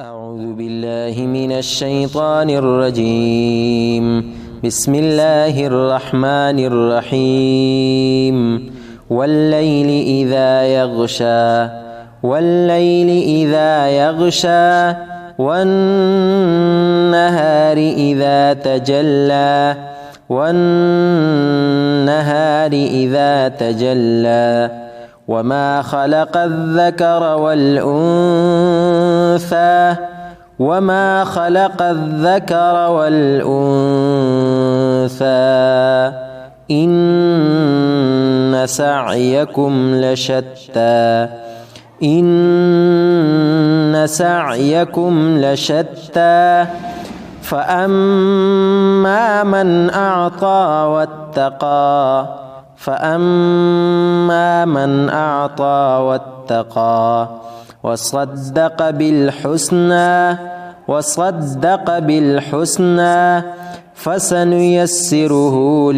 أعوذ بالله من الشيطان الرجيم. بسم الله الرحمن الرحيم. والليل إذا يغشى والليل إذا يغشى والنهار إذا تجلى والنهار إذا تجلى وما خلق الذكر والأنثى وما خلق الذكر والأنثى إن سعيكم لشتى إن سعيكم لشتى فأما من أعطى واتقى فأما من أعطى واتقى وصدق بالحسنى فسنيسره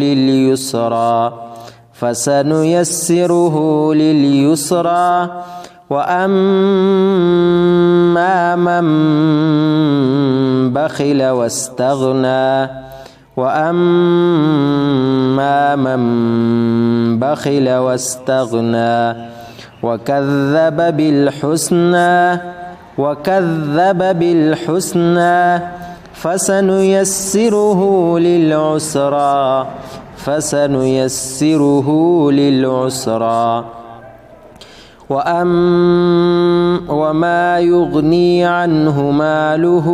لليسرى وأما من بخل واستغنى وكذب بالحسنى فسنيسره للعسرى وما يغني عنه ماله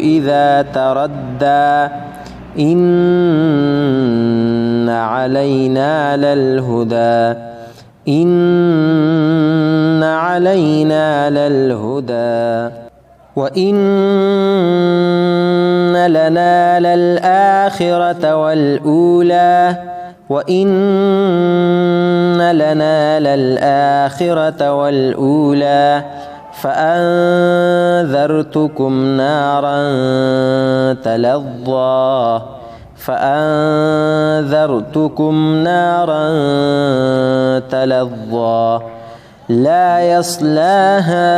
إذا تردى إن علينا للهدى وإن لنا للآخرة والأولى فأنذرتكم نارا تلظى لا يصلاها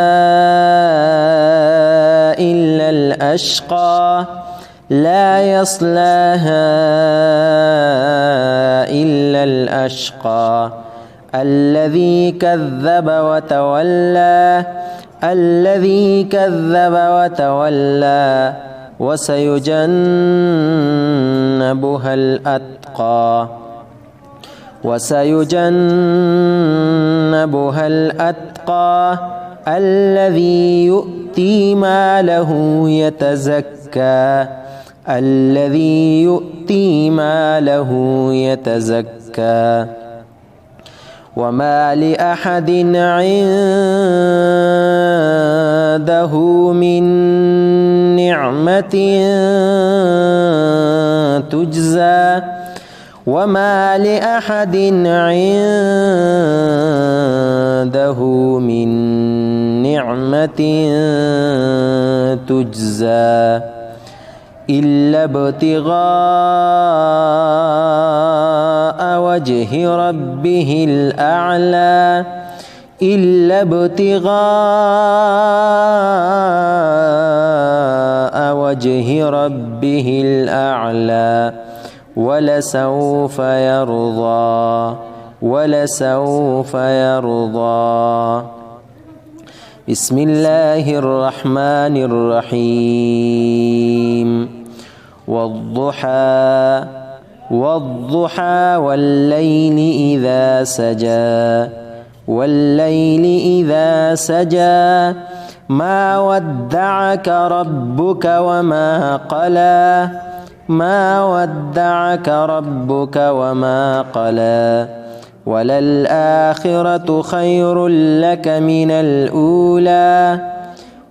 إلا الأشقى الذي كذب وتولى وسيجنبها الأتقى الذي يؤتي ماله يتزكى وما لأحد عنده من نعمة تجزى إلا ابتغاء وجه ربه الأعلى ولسوف يرضى بسم الله الرحمن الرحيم والضحى والليل إذا سجى ما ودعك ربك وما قلى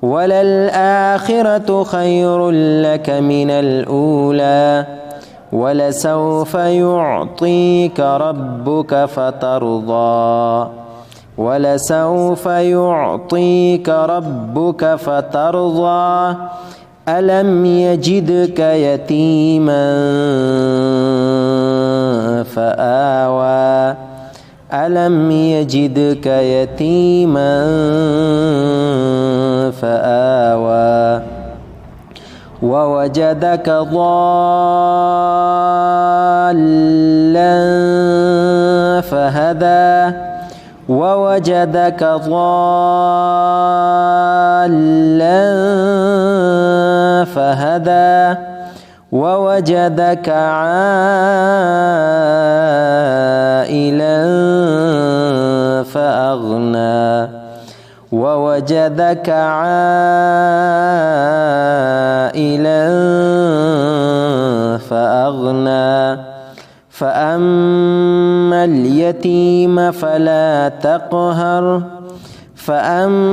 وللآخرة خير لك من الأولى ولسوف يعطيك ربك فترضى ألم يجدك يتيما فآوى ألم يجدك يتيما فآوى ووجدك ضالا فهدى ووجدك ضالا فهدى ووجدك عائلا فأغنى ووجدك عائلا فأغنى فأما اليتيم فلا تقهر فأما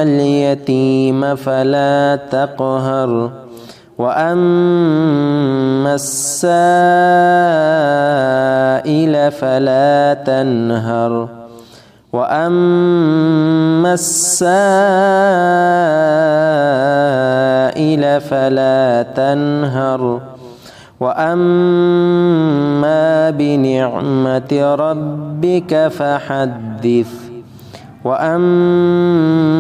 اليتيم فلا تقهر وأما السائل فلا تنهر وأما السائل فلا تنهر وأما بنعمة ربك فحدث وأما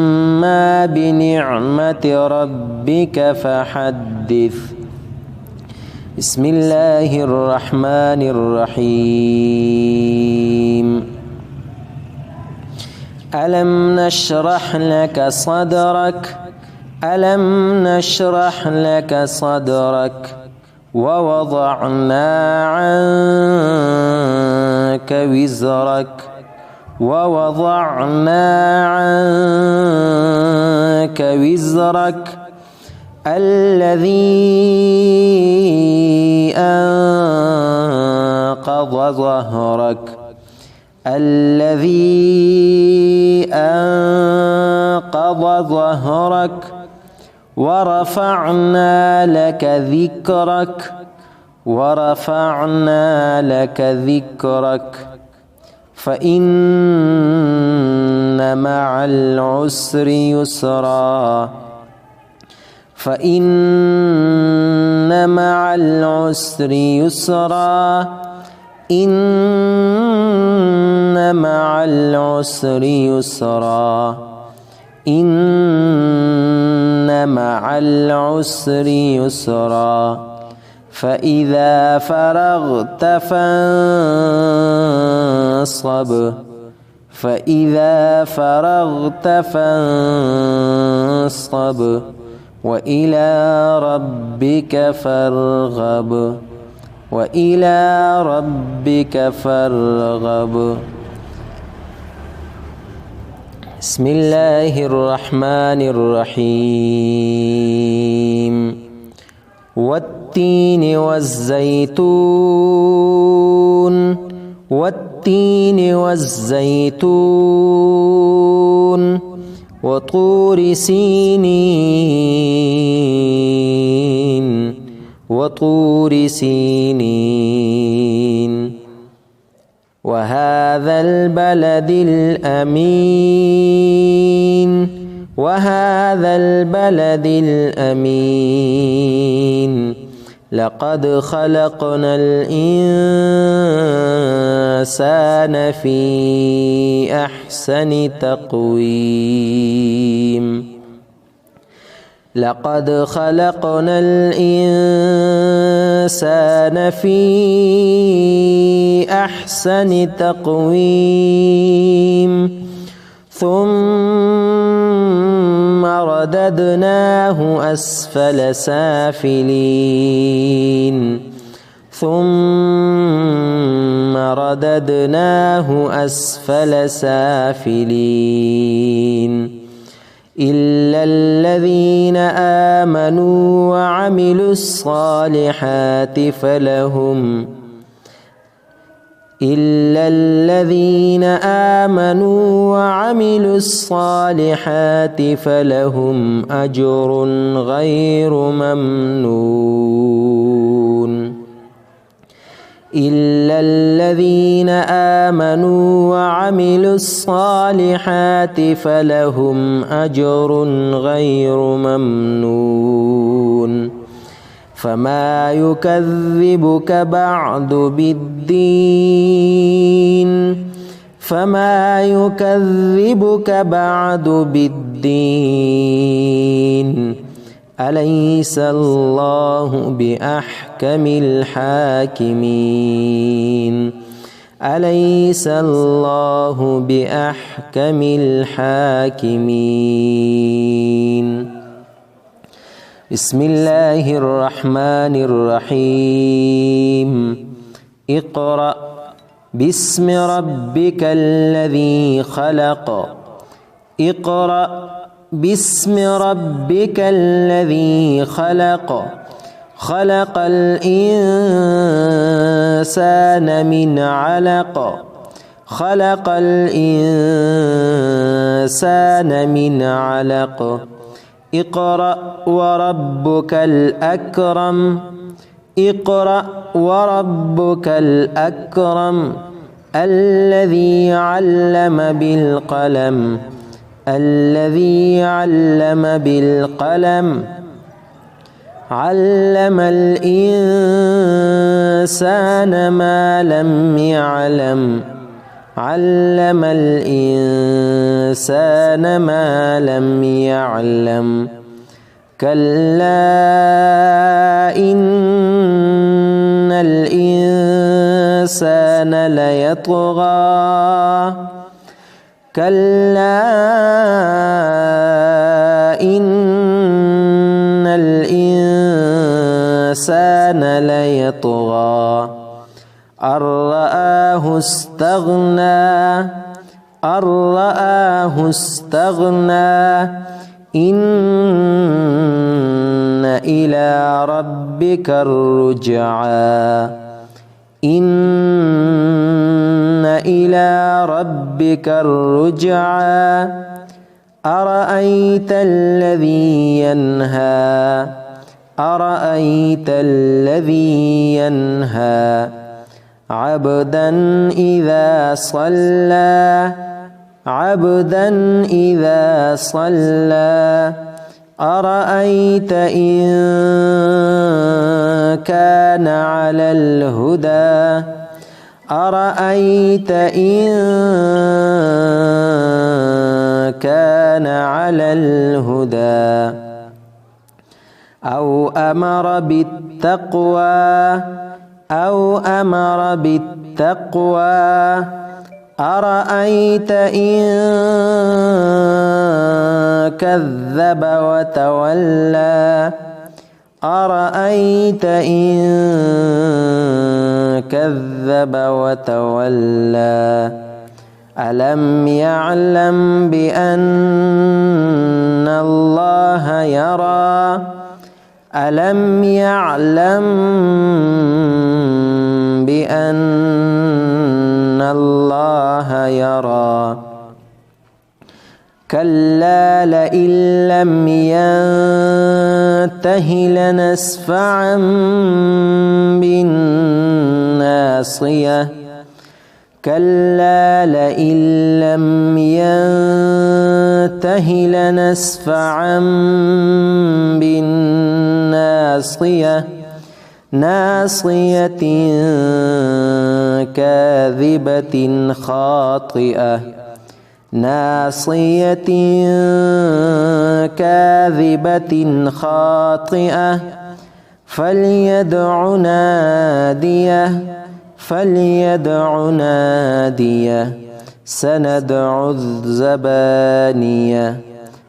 بنعمة ربك فحدث. بسم الله الرحمن الرحيم. ألم نشرح لك صدرك ألم نشرح لك صدرك ووضعنا عنك وزرك ووضعنا عنك وزرك الذي أنقض ظهرك الذي أنقض ظهرك ورفعنا لك ذكرك ورفعنا لك ذكرك فإن مع العسر يسرا فإن مع العسر يسرا إن مع العسر يسرا إن مع العسر يسرا فإذا فرغت فانصب فإذا فرغت فانصب وإلى ربك فارغب وإلى ربك فارغب. بسم الله الرحمن الرحيم. والتين والزيتون والتين والزيتون وطور سينين وطور سينين وهذا البلد الأمين وهذا البلد الأمين لقد خلقنا الإنسان في أحسن تقويم لقد خلقنا الإنسان في أحسن تقويم ثم رددناه أسفل سافلين ثم رددناه أسفل سافلين إلا الذين آمنوا وعملوا الصالحات فلهم إلا الذين آمنوا وعملوا الصالحات فلهم أجر غير ممنون إلا الذين آمنوا وعملوا الصالحات فلهم أجر غير ممنون فما يكذبك بعد بالدين فما يكذبك بعد بالدين أليس الله بأحكم الحاكمين أليس الله بأحكم الحاكمين بسم الله الرحمن الرحيم اقرأ باسم ربك الذي خلق اقرأ باسم ربك الذي خلق خلق الإنسان من علق خلق الإنسان من علق اقرأ وربك الأكرم اقرأ وربك الأكرم الذي علم بالقلم الذي علم بالقلم علم الإنسان ما لم يعلم علم الإنسان ما لم يعلم كلا إن الإنسان ليطغى كلا إن الإنسان ليطغى أن رآه استغنى أن رآه استغنى إن إلى ربك الرجعى إن إلى ربك الرجعى أرأيت الذي ينهى أرأيت الذي ينهى عبدا إذا صلى عبدا إذا صلى أرأيت إن كان على الهدى أرأيت إن كان على الهدى أو أمر بالتقوى أو أمر بالتقوى أرأيت إن كذب وتولى أرأيت إن كذب وتولى ألم يعلم بأن الله يرى ألم يعلم بأن الله يرى كلا لئن لم ينته لنسفعا بالناصية كلا لئن لم ينته لنسفعا بالناصية ناصية كاذبة خاطئة ناصية كاذبة خاطئة فليدع ناديه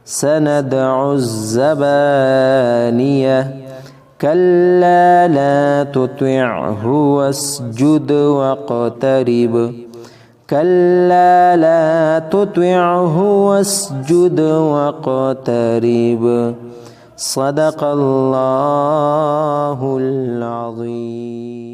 سندع الزبانية كلا لا تطعه واسجد واقترب كلا لا تطعه واسجد واقترب صدق الله العظيم.